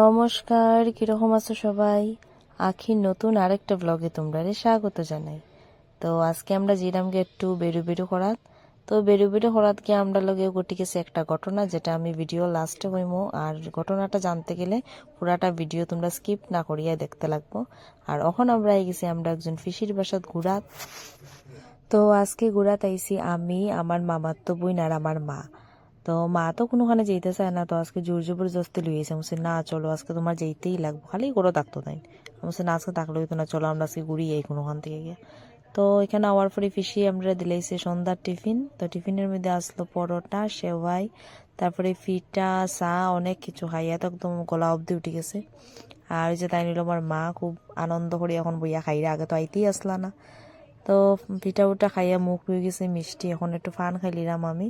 নমস্কার, কিরকম আছো সবাই? আখির নতুন আরেকটা ব্লগে তোমরা স্বাগত জানাই। তো আজকে আমরা যেরাম গে একটু বেরু করাত, তো বেরু করাত গিয়ে আমরা লগে ঘটি গেছে একটা ঘটনা, যেটা আমি ভিডিও লাস্টে হইমো। আর ঘটনাটা জানতে গেলে পুরাটা ভিডিও তোমরা স্কিপ না করিয়া দেখতে লাগবো। আর এখন আমরা গেছি আমরা একজন ফিশির বাসাত ঘুরাত। তো আজকে ঘুরাত আইছি আমি, আমার মামাতো বোন আর আমার মা। তো মা তো কোনোখানে যেতে চায় না, তো আজকে জোর জবরদস্তি লইয়েছে। আমি বলছি, না চলো আজকে তোমার যেতেই লাগবে, খালি করে থাকতো তাই। আমি বলছি, না আজকে থাকলে হইতো না, চলো আমরা আজকে ঘুরি এই কোনোখান থেকে গিয়ে। তো এখানে আওয়ার পরে ফিশি আমরা দিলাইছে সন্ধ্যার টিফিন। তো টিফিনের মধ্যে আসলো পরোটা, সেওয়াই, তারপরে ফিটা, চা, অনেক কিছু খাইয়া তো একদম গলা অবধি উঠে গেছে। আর ওই যে তাই নিল আমার মা খুব আনন্দ করে এখন বইয়া খাইরা, আগে তো আইতেই আসলা না। তো পিঠা উঠা খাইয়া মুখ হয়ে গেছে মিষ্টি, এখন একটু ফান খাইলিরাম আমি।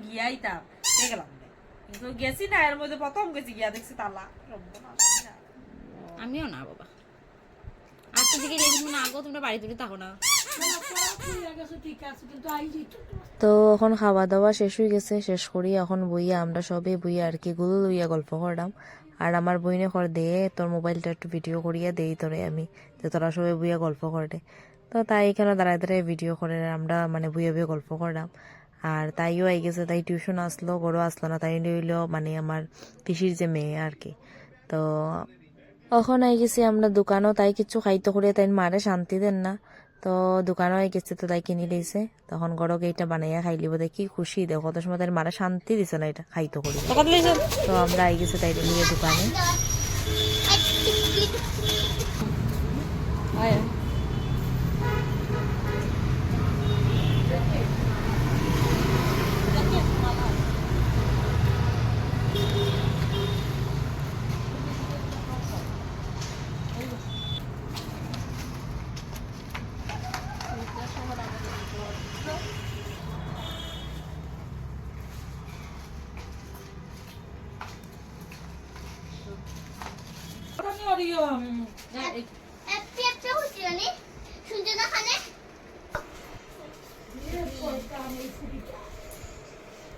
গিয়াইতাম গেলাম কিন্তু গেছি না, এর মধ্যে প্রথম গেছি গিয়া দেখছি তালা। আমিও না বাবা, আজকে থেকে লেগে না আগো তোমরা বাড়ি তুলে থাকো না। তো এখন খাওয়া দাওয়া শেষ হয়ে গেছে, শেষ করি এখন বইয়া আমরা সবে বইয়া আর কি গুলো লইয়া গল্প করলাম। আর আমার বইনে কর দে তোর মোবাইলটা একটু ভিডিও করিয়া দেই তোরে আমি, যে তোরা সবাই বইয়া গল্প করে। তো তাই এখানে দাঁড়ায় দাঁড়ায় ভিডিও করে আমরা মানে বইয়া বইয়া গল্প করলাম। আর তাইও আই গেছে, তাই টিউশন আসলো, গড়ও আসলো না, তাই হইলো মানে আমার পিসির যে মেয়ে আর কি। তো এখন আই গেছি আমরা দোকানও, তাই কিছু খাইতে করে তাই মারে শান্তি দেন না। তো দোকানও আই গেছে, তো তাই কিনি দিয়েছে। তখন গড়কে এটা বানাইয়া খাই লিব, দেখি খুশি, দেখো কত সময় তাই মারে শান্তি দিছে না এটা খাইতে করি। তো আমরা আই গেছে তাই নিয়ে দোকানে।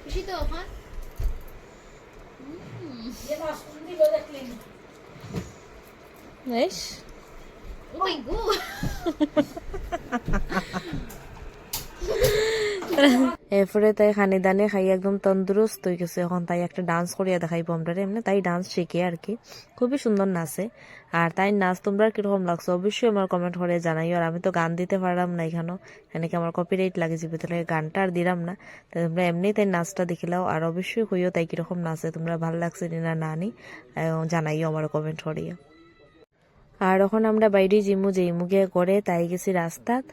খুশি তো ওখান ও মাই গড। এরপরে তাই খানি দানি খাই একদম তন্দুরস্ত হয়ে গেছে। এখন তাই একটা ডান্স করিয়া দেখাইবো আমরা, এমনি তাই ডান্স শিখে আর কি, খুবই সুন্দর নাচে। আর তাই নাচ তোমরা কিরকম লাগছে অবশ্যই আমার কমেন্ট করে জানাইও। আর আমি তো গান দিতে পারলাম না এখানেও, এনেকে আমার কপিরাইট লাগে যাবে, তাহলে গানটা আর দিলাম না। তাই তোমরা এমনি তাই নাচটা দেখিলাও, আর অবশ্যই হইও তাই কিরকম নাচে, তোমরা ভালো লাগছে না না নি জানাইও আমার কমেন্ট করিয়া। আর এখন আমরা বাইরে জিমু যেইমু গিয়ে করে তাই গেছি রাস্তাত।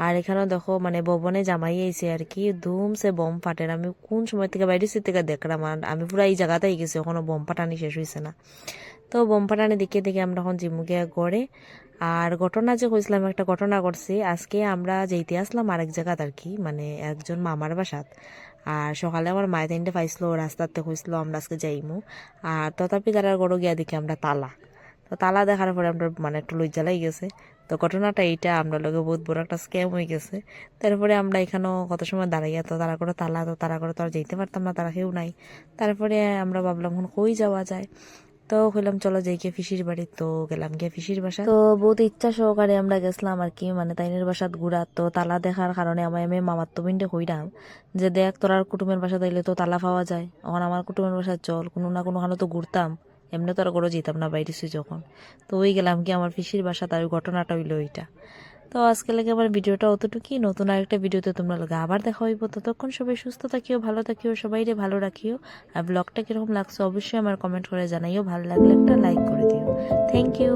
আর এখানেও দেখো মানে ভবনে জামাই আইছে আর কি, ধুম সে বম ফাটের। আমি কোন সময় থেকে বাইরে থেকে দেখলাম, আর আমি পুরো এই জায়গাতেই গেছি, এখনো বম ফাটানি শেষ হয়েছে না। তো বম ফাটানি দেখে দেখে আমরা এখন জিমু গিয়ে করে। আর ঘটনা যে কইছিলাম, একটা ঘটনা করছি আজকে, আমরা যেতে আসলাম আরেক জায়গাত আর কি, মানে একজন মামার বাসাত। আর সকালে আমার মায়ের তিনটে পাইছিল, রাস্তাতে কইছিল আমরা আজকে যাইমু। আর তথাপি তারা গড় গিয়া দেখি আমরা তালা। তো তালা দেখার পরে আমরা মানে একটু লজ্জা লাই গেছে। তো ঘটনাটা এইটা আমরা লোকে বহুত বড় একটা স্ক্যাম হয়ে গেছে। তারপরে আমরা এখানেও কত সময় দাঁড়াইয়া, তো তারা করে তালা, তো তারা করে তো আর যেতে পারতাম না, তারা কেউ নাই। তারপরে আমরা ভাবলাম এখন কই যাওয়া যায়। তো কইলাম চলো যাই গিয়ে ফিসির বাড়ি। তো গেলাম গিয়ে ফিসির বাসা। তো বহুত ইচ্ছা সহকারে আমরা গেছিলাম আর কি, মানে তাইনের বাসাত ঘুরা। তো তালা দেখার কারণে আমি মামাত্ম বিনতে কইরাম যে দেখ তোরার কুটুমের বাসা তাইলে তো তালা পাওয়া যায়, এখন আমার কুটুমের বাসা চল, কোনো না কোনোখানে তো ঘুরতাম, এমনি তো আর করে যেতাম না বাইরে যখন। তো ওই গেলাম কি আমার পিসির বাসা, তার ঘটনাটা হইলো ওইটা। তো আজকে লাগে আমার ভিডিওটা অতটুকুই, নতুন আরেকটা ভিডিওতে তোমরা লাগে আবার দেখা হইব। ততক্ষণ সবাই সুস্থ থাকিও, ভালো থাকিও, সবাই রে ভালো রাখিও। আর ব্লগটা কিরকম লাগছে অবশ্যই আমার কমেন্ট করে জানাইও, ভালো লাগলে একটা লাইক করে দিও। Thank you.